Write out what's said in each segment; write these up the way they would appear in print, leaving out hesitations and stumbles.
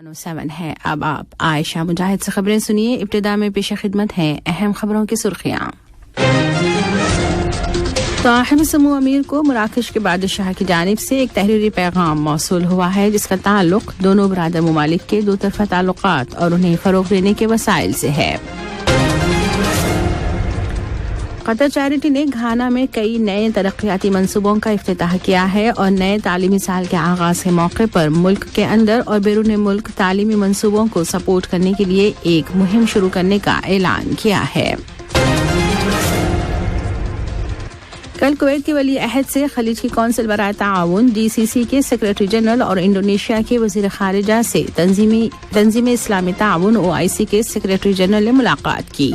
107 है। अब आप आयशा मुजाहिद से खबरें सुनिए। इब्तिदा में पेश खिदमत हैं अहम खबरों की सुर्खियां। साहिब समूह अमीर को मराकश के बादशाह की जानिब से एक तहरीरी पैगाम मौसूल हुआ है, जिसका ताल्लुक दोनों बरादर मुमालिक के दो तरफा ताल्लुकात और उन्हें फरोग देने के वसाइल से है। कतर चैरिटी ने घाना में कई नए तरक्याती मंसूबों का इफ्तिताह किया है और नए तालीमी साल के आगाज के मौके पर मुल्क के अंदर और बैरून मुल्क तालीमी मंसूबों को सपोर्ट करने के लिए एक मुहिम शुरू करने का ऐलान किया है। कल कुवैत के वली अहद से खलीज की कौंसिल बराए ताउन GCC के सेक्रेटरी जनरल और इंडोनेशिया के वजीर खारिजा से तंजीम इस्लामी ताउन OIC के सेक्रेटरी जनरल ने मुलाकात की।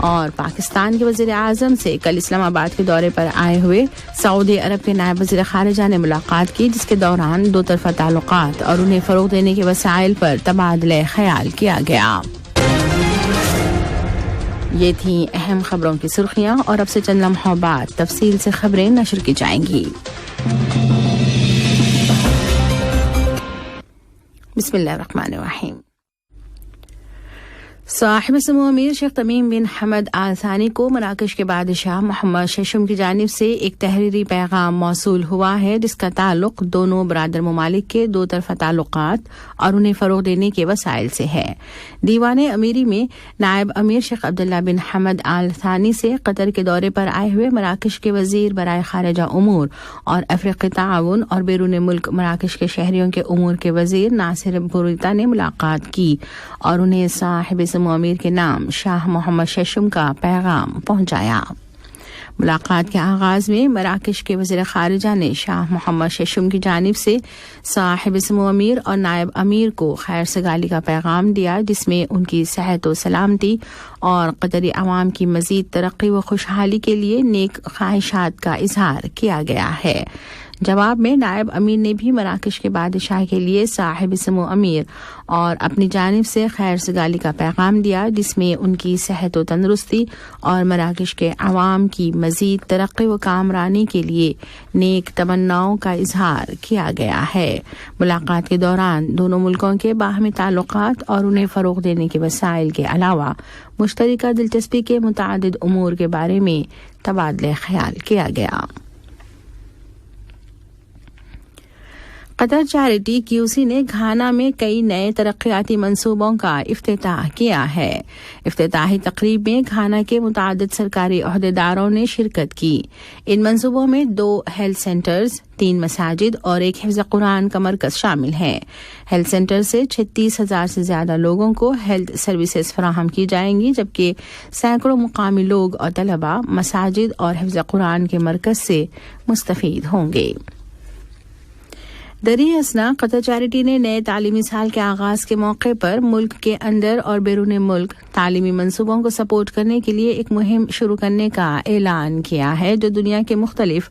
और पाकिस्तान के वज़ीर आज़म से कल इस्लामाबाद के दौरे पर आए हुए सऊदी अरब के नायब वज़ीर खारिजा ने मुलाकात की, जिसके दौरान दो तरफा ताल्लुकात और उन्हें फ़रोग़ देने के वसाइल पर तबादले ख्याल किया गया। ये थी अहम खबरों की सुर्खियां और अब से चंद लम्हों बाद तफसील से खबरें नशर की जाएंगी। बिस्मिल्लाहिर्रहमानिर्रहीम। साहिब समूह अमीर शेख तमीम बिन हमद आल थानी को मराकश के बादशाह मोहम्मद शेशम की जानिब से एक तहरीरी पैगाम मौसूल हुआ है, जिसका ताल्लुक दोनों बरादर मुमालिक के दो तरफा ताल्लुकात और उन्हें फरोग देने के वसाइल से है। दीवाने अमीरी में नायब अमीर शेख अब्दुल्ला बिन हमद आल थानी से कतर के दौरे पर आए हुए मराकश के वजीर बराए खारिजा उमूर और अफ्रीकी ताउन और बैरून मुल्क मराकश के शहरियों के उमूर के वजीर नासिर बुरीता ने मुलाकात की और उन्हें साहिब समूह अमीर के नाम शाह मोहम्मद शेशम का पैगाम पहुंचाया। मुलाकात के आगाज में मराकश के वज़ीर खारिजा ने शाह मोहम्मद शेशम की जानिब से साहिब समूह अमीर और नायब अमीर को खैर सगाली का पैगाम दिया, जिसमें उनकी सेहत व सलामती और कतरी अवाम की मजीद तरक्की व खुशहाली के लिए नेक ख्वाहिशात का इजहार किया गया है। जवाब में नायब अमीर ने भी मराकश के बादशाह के लिए साहिब समूह अमीर और अपनी जानिब से खैर सगाली का पैगाम दिया, जिसमें उनकी सेहत व तंदुरुस्ती और मराकश के अवाम की मजीद तरक्की व कामरानी के लिए नेक तमन्नाओं का इजहार किया गया है। मुलाकात के दौरान दोनों मुल्कों के बाहमी ताल्लुकात और उन्हें फरोग देने के वसाइल के अलावा मुश्तरका दिलचस्पी के मुतादिद उमूर के बारे में तबादले ख्याल किया गया। कतर चैरिटी QC ने घाना में कई नए तरक्याती मंसूबों का इफ्तिताह किया है। इफ्तिताही तकरीब में घाना के मुतादिद सरकारी ओहदेदारों ने शिरकत की। इन मंसूबों में 2 हेल्थ सेंटर्स, 3 मसाजिद और एक हिफ्ज़ कुरान का मरकज शामिल है। हेल्थ सेंटर से 36,000 से ज्यादा लोगों को हेल्थ सर्विसेज फराहम की जाएंगी, जबकि सैकड़ों मुकामी लोग और तलबा मसाजिद और हिफ्ज़ कुरान के मरकज से मुस्तफीद होंगे। दरी असना कतर चैरिटी ने नए तालीमी साल के आगाज के मौके पर मुल्क के अंदर और बैरून मुल्क तालीमी मंसूबों को सपोर्ट करने के लिए एक मुहिम शुरू करने का ऐलान किया है, जो दुनिया के मुख्तलिफ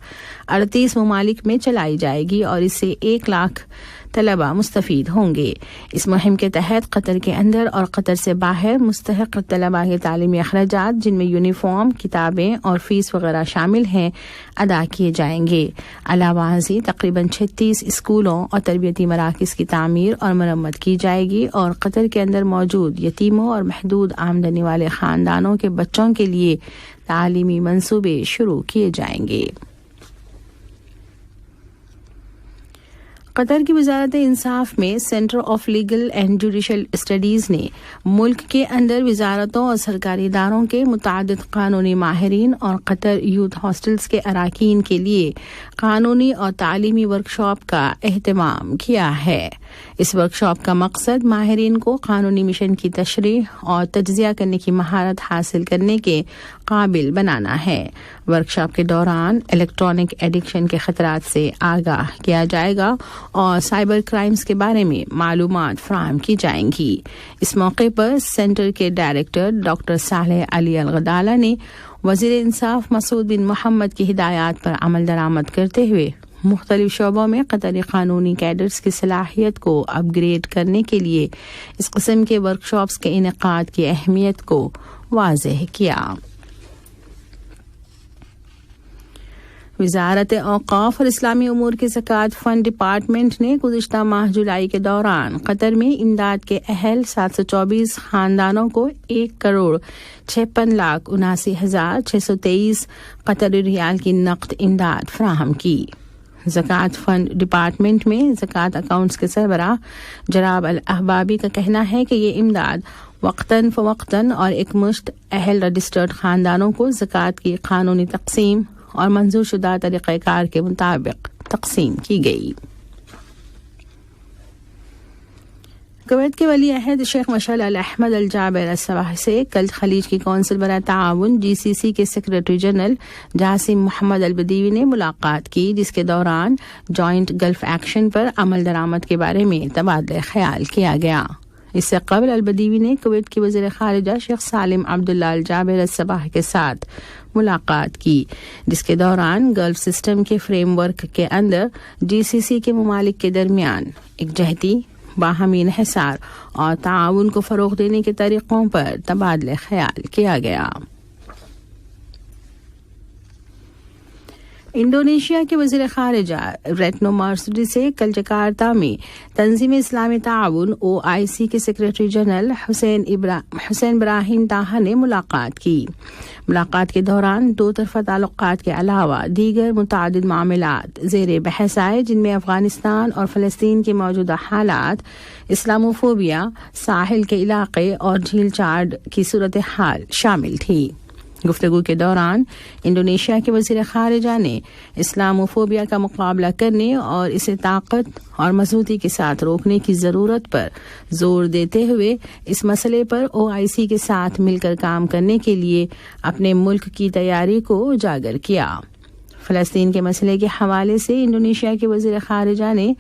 38 ममालिक में चलाई जाएगी और इससे 1 लाख तलबा मुस्तफीद होंगे। इस मुहिम के तहत कतर के अंदर और कतर से बाहर मुस्तहिक तलबा के तालीमी अखराजात, जिनमें यूनिफॉर्म, किताबें और फीस वगैरह शामिल हैं, अदा किए जाएंगे। अलावा तकरीबन 36 स्कूलों और तरबियती मराकिज़ की तामीर और मरम्मत की जाएगी और कतर के अंदर मौजूद यतीमों और महदूद आमदनी वाले खानदानों के बच्चों के लिए तालीमी मंसूबे शुरू किए जाएंगे। कतर की वजारत इंसाफ में centre of legal and judicial studies ने मुल्क के अंदर वजारतों और सरकारी इदारों के मुतादिद कानूनी माहिरीन और कतर यूथ हॉस्टल्स के अराकीन के लिए कानूनी और तालीमी वर्कशॉप का एहतमाम किया है। इस वर्कशॉप का मकसद माहिरीन को कानूनी मिशन की तशरीह और तज्जिया करने की महारत हासिल करने के काबिल बनाना है। वर्कशॉप के दौरान इलेक्ट्रॉनिक एडिक्शन के खतरात से आगाह किया जाएगा और साइबर क्राइम्स के बारे में मालूमात फराहम की जाएंगी। इस मौके पर सेंटर के डायरेक्टर डॉक्टर सालेह अली अल-गदाला ने वजीर इंसाफ मसूद बिन मोहम्मद की हिदायत पर अमल दरामद करते हुए मुख्तलिफ शोबों में कतरी कानूनी कैडर्स की सलाहियत को अपग्रेड करने के लिए इस किस्म के वर्कशॉप्स के इनेकाद की अहमियत को वाज़ेह किया। وزارت اوقاف اور اسلامی امور کے زکوٰۃ فنڈ ڈپارٹمنٹ نے گزشتہ ماہ جولائی کے دوران قطر میں امداد کے اہل 724 خاندانوں کو 1,56,79,623 قطری ریال کی نقد امداد فراہم کی۔ زکوٰۃ فنڈ ڈپارٹمنٹ میں زکوٰۃ اکاؤنٹس کے سربراہ جناب الاحبابی کا کہنا ہے کہ یہ امداد وقتاً فوقتاً اور ایک مشت اہل رجسٹرڈ خاندانوں کو زکوٰۃ کی قانونی تقسیم اور منظور شدہ طریقہ کار کے مطابق تقسیم کی گئی۔ کویت کے ولی عہد شیخ مشعل احمد الجابر الصباح سے کل خلیج کی کونسل برائے تعاون GCC کے سیکریٹری جنرل جاسم محمد البدیوی نے ملاقات کی، جس کے دوران جوائنٹ گلف ایکشن پر عمل درآمد کے بارے میں تبادلہ خیال کیا گیا۔ اس سے قبل البدیوی نے کویت کے وزیر خارجہ شیخ سالم عبداللہ الجابر الصباح کے ساتھ ملاقات کی، جس کے دوران گلف سسٹم کے فریم ورک کے اندر GCC کے ممالک کے درمیان یکجہتی، باہمی انحصار اور تعاون کو فروغ دینے کے طریقوں پر تبادلہ خیال کیا گیا۔ انڈونیشیا کے وزیر خارجہ ریٹنو مرسڈی سے کل جکارتا میں تنظیم اسلامی تعاون OIC کے سیکریٹری جنرل حسین براہیم طاہا نے ملاقات کی۔ ملاقات کے دوران دو طرفہ تعلقات کے علاوہ دیگر متعدد معاملات زیر بحث آئے، جن میں افغانستان اور فلسطین کے موجودہ حالات، اسلاموفوبیا، ساحل کے علاقے اور جھیل چاڈ کی صورتحال شامل تھی۔ گفتگو کے دوران انڈونیشیا کے وزیر خارجہ نے اسلاموفوبیا کا مقابلہ کرنے اور اسے طاقت اور مضبوطی کے ساتھ روکنے کی ضرورت پر زور دیتے ہوئے اس مسئلے پر OIC کے ساتھ مل کر کام کرنے کے لیے اپنے ملک کی تیاری کو اجاگر کیا۔ فلسطین کے مسئلے کے حوالے سے انڈونیشیا کے وزیر خارجہ نے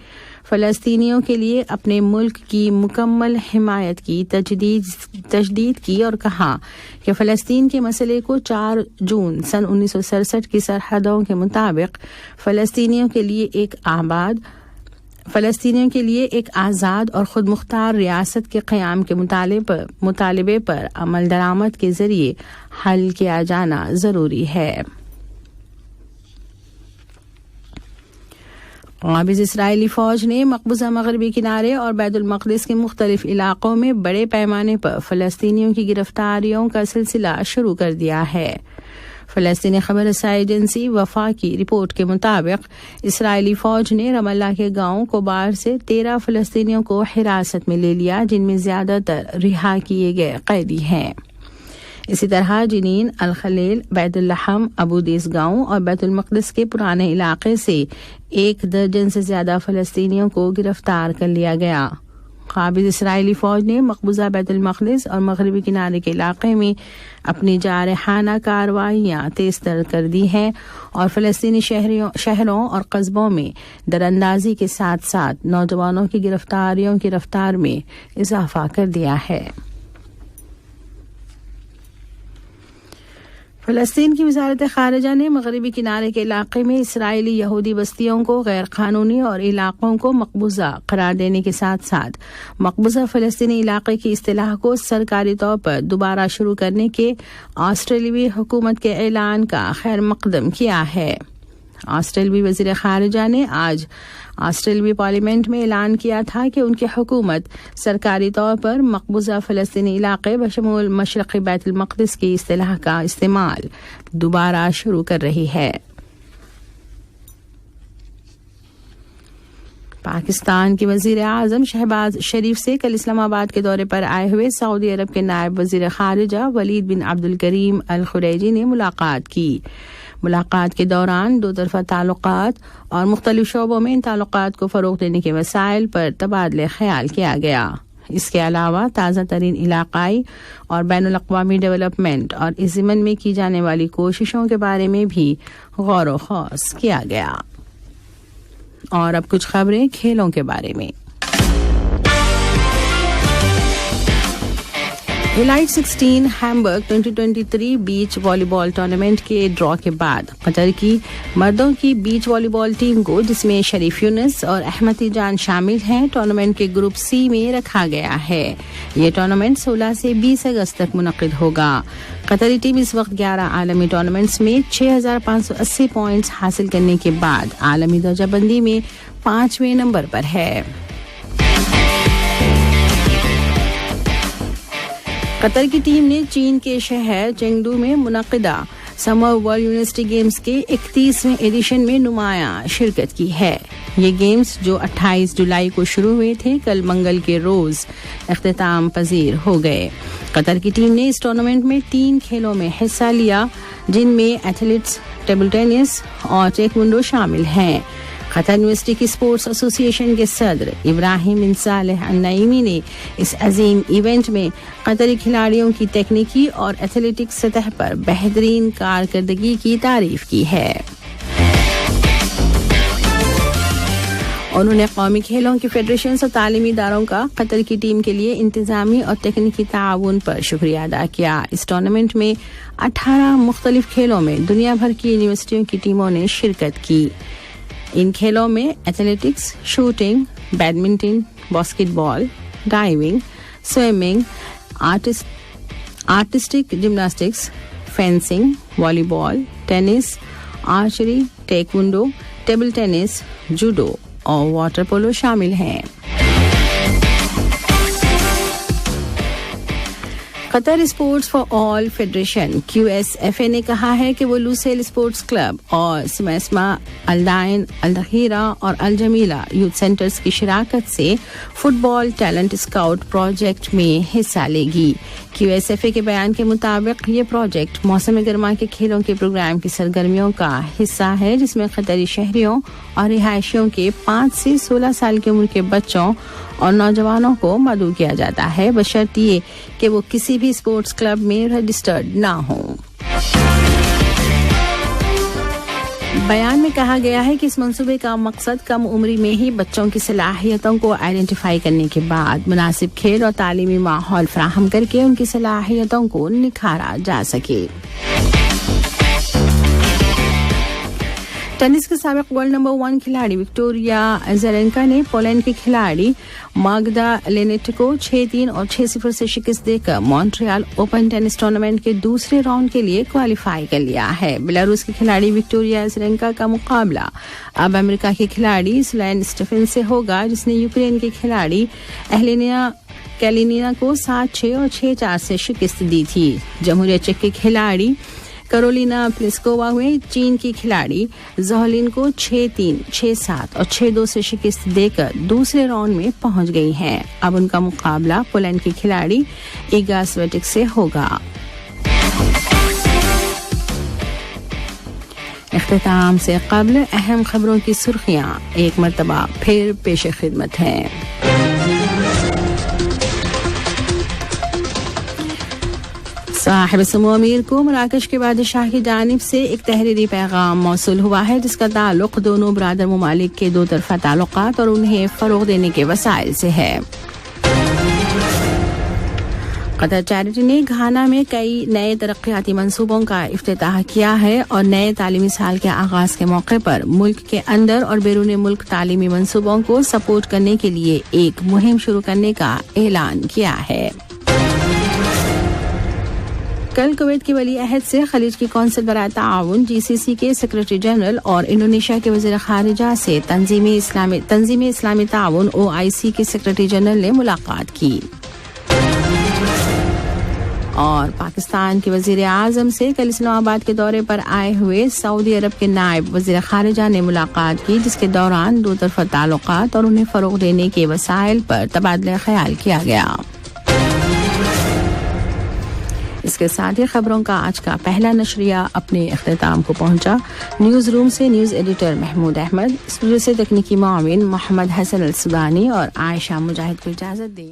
فلسطینیوں کے لیے اپنے ملک کی مکمل حمایت کی تجدید کی اور کہا کہ فلسطین کے مسئلے کو 4 جون سن 1967 کی سرحدوں کے مطابق فلسطینیوں کے لیے ایک آزاد اور خود مختار ریاست کے قیام کے مطالبے پر عمل درآمد کے ذریعے حل کیا جانا ضروری ہے۔ قابض اسرائیلی فوج نے مقبوضہ مغربی کنارے اور بیت المقدس کے مختلف علاقوں میں بڑے پیمانے پر فلسطینیوں کی گرفتاریوں کا سلسلہ شروع کر دیا ہے۔ فلسطینی خبر رسائی ایجنسی وفا کی رپورٹ کے مطابق اسرائیلی فوج نے رام اللہ کے گاؤں کوبار سے 13 فلسطینیوں کو حراست میں لے لیا، جن میں زیادہ تر رہا کیے گئے قیدی ہیں۔ اسی طرح جنین، الخلیل، بیت اللحم، ابودیس گاؤں اور بیت المقدس کے پرانے علاقے سے 1 درجن سے زیادہ فلسطینیوں کو گرفتار کر لیا گیا۔ قابض اسرائیلی فوج نے مقبوضہ بیت المقدس اور مغربی کنارے کے علاقے میں اپنی جارحانہ کارروائیاں تیز تر کر دی ہیں اور فلسطینی شہروں اور قصبوں میں دراندازی کے ساتھ ساتھ نوجوانوں کی گرفتاریوں کی رفتار میں اضافہ کر دیا ہے۔ فلسطین کی وزارت خارجہ نے مغربی کنارے کے علاقے میں اسرائیلی یہودی بستیوں کو غیر قانونی اور علاقوں کو مقبوضہ قرار دینے کے ساتھ ساتھ مقبوضہ فلسطینی علاقے کی اصطلاح کو سرکاری طور پر دوبارہ شروع کرنے کے آسٹریلوی حکومت کے اعلان کا خیر مقدم کیا ہے۔ آسٹریلوی وزیر خارجہ نے آج آسٹریلوی پارلیمنٹ میں اعلان کیا تھا کہ ان کی حکومت سرکاری طور پر مقبوضہ فلسطینی علاقے بشمول مشرقی بیت المقدس کی اصطلاح کا استعمال دوبارہ شروع کر رہی ہے۔ پاکستان کے وزیر اعظم شہباز شریف سے کل اسلام آباد کے دورے پر آئے ہوئے سعودی عرب کے نائب وزیر خارجہ ولید بن عبدالکریم الخریجی نے ملاقات کی۔ ملاقات کے دوران دو طرفہ تعلقات اور مختلف شعبوں میں ان تعلقات کو فروغ دینے کے وسائل پر تبادلہ خیال کیا گیا۔ اس کے علاوہ تازہ ترین علاقائی اور بین الاقوامی ڈیولپمنٹ اور اس ضمن میں کی جانے والی کوششوں کے بارے میں بھی غور و خوض کیا گیا۔ اور اب کچھ خبریں کھیلوں کے بارے میں۔ Elite 16 Hamburg 2023 beach volleyball tournament के ड्रॉ के बाद कतर की मर्दों की बीच वॉलीबॉल टीम को, जिसमें शरीफ यूनुस और अहमद जान शामिल हैं, टूर्नामेंट के ग्रुप सी में रखा गया है। ये टूर्नामेंट 16 से 20 अगस्त तक मुनक्किद होगा। कतरी टीम इस वक्त 11 आलमी टूर्नामेंट्स में 6,580 पॉइंट्स हासिल करने के बाद आलमी दर्जाबंदी में 5वें नंबर पर है। कतर की टीम ने चीन के शहर चेंगडू में मुनक्किदा समर वर्ल्ड यूनिवर्सिटी गेम्स के 31वें एडिशन में नुमायां शिरकत की है। ये गेम्स जो 28 जुलाई को शुरू हुए थे, कल मंगल के रोज इख्तिताम पजीर हो गए। कतर की टीम ने इस टूर्नामेंट में 3 खेलों में हिस्सा लिया, जिनमें एथलेटिक्स, टेबल टेनिस और टेक्वांडो शामिल हैं। कतर यूनिवर्सिटी की स्पोर्ट्स एसोसिएशन के सदर इब्राहिम बिन सालेह अन-नईमी ने इस अजीम इवेंट में कतरी खिलाड़ियों की तकनीकी और एथलेटिक्स सतह पर बेहतरीन कारकर्दगी की तारीफ की है। उन्होंने कौमी खेलों की फेडरेशन और तालीमी इदारों का कतर की टीम के लिए इंतजामी और तकनीकी ताउन पर शुक्रिया अदा किया। इस टूर्नामेंट में 18 मुख्तलिफ खेलों में दुनिया भर की यूनिवर्सिटियों की टीमों ने शिरकत की। इन खेलों में athletics, shooting, badminton, basketball, diving, swimming, artistic gymnastics, fencing, volleyball, tennis, archery, taekwondo, table tennis, judo और वाटर पोलो शामिल हैं। Qatar sports for all federation QSFA ने कहा है कि वो लुसेल स्पोर्ट्स क्लब और स्मेस्मा, अल्दाइन, अल-दहीरा और अल-जमीला यूथ सेंटर्स की शिराकत से फुटबॉल टैलेंट स्काउट प्रोजेक्ट में हिस्सा लेगी। QSFA के बयान के मुताबिक ये प्रोजेक्ट मौसम गर्मा के खेलों के प्रोग्राम की सरगर्मियों का हिस्सा है, जिसमें कतरी शहरियों और रिहायशियों के 5 से 16 साल की उम्र के बच्चों और नौजवानों को मदऊ किया जाता है, बशर्ते कि वो किसी भी स्पोर्ट्स क्लब में रजिस्टर्ड ना हो। बयान में कहा गया है कि इस मंसूबे का मकसद कम उम्री में ही बच्चों की सलाहियतों को आइडेंटिफाई करने के बाद मुनासिब खेल और तालीमी माहौल फराहम करके उनकी सलाहियतों को निखारा जा सके। टेनिस के साबिक वर्ल्ड नंबर 1 खिलाड़ी विक्टोरिया अज़रेंका ने पोलैंड की खिलाड़ी माग्दा लेनेट को 6-3 और 6-0 से शिकस्त देकर मॉन्ट्रियल ओपन टेनिस टूर्नामेंट के दूसरे राउंड के लिए क्वालिफाई कर लिया है। बेलारूस की खिलाड़ी विक्टोरिया अज़रेंका का मुकाबला अब अमेरिका की खिलाड़ी स्लैन स्टीफन से होगा, जिसने यूक्रेन की खिलाड़ी एलेना कैलिनिना को 7-6 और 6-4 से शिकस्त दी थी। जमहूरिया चेक की खिलाड़ी कैरोलिना प्लिस्कोवा हुए चीन की खिलाड़ी जोहलिन को 6-3, 6-7 और 6-2 से शिकस्त देकर दूसरे राउंड में पहुंच गई हैं। अब उनका मुकाबला पोलैंड की खिलाड़ी इगा स्वियाटेक से होगा। इख्तिताम से कबल अहम खबरों की सुर्खियां एक मरतबा फिर पेश खिदमत हैं। साहिब समो अमीर को मराकश के बादशाह की जानिब से एक तहरीरी पैगाम मौसूल हुआ है, जिसका ताल्लुक दोनों बरादर मुमालिक के दो तरफा ताल्लुकात और उन्हें फरोग देने के वसाइल से है। कतर चैरिटी ने घाना में कई नए तरक्याती मंसूबों का इफ्तिताह किया है और नए तालीमी साल के आगाज के मौके पर मुल्क के अंदर और बैरून मुल्क तालीमी मंसूबों को सपोर्ट करने के लिए एक मुहिम शुरू करने का ऐलान किया है। कल कुवैत के वली अहद से खलीज की कौंसिल बराए ताउन GCC के सेक्रेटरी जनरल और इंडोनेशिया के वज़ीर खारिजा से तंजीमी इस्लामी ताउन OIC के सेक्रेटरी जनरल ने मुलाकात की। और पाकिस्तान के वज़ीर आज़म से कल इस्लामाबाद के दौरे पर आए हुए सऊदी अरब के नायब वज़ीर खारिजा ने मुलाकात की, जिसके दौरान दो तरफा ताल्लुकात और उन्हें फरोग देने के वसाइल पर तबादला ख्याल किया गया। इसके साथ ही खबरों का आज का पहला नशरिया अपने इख्तिताम को पहुंचा। न्यूज़ रूम से news editor Mahmood Ahmed, studio से तकनीकी माविन मोहम्मद हसन अल सुदानी और आयशा मुजाहिद को इजाज़त दें।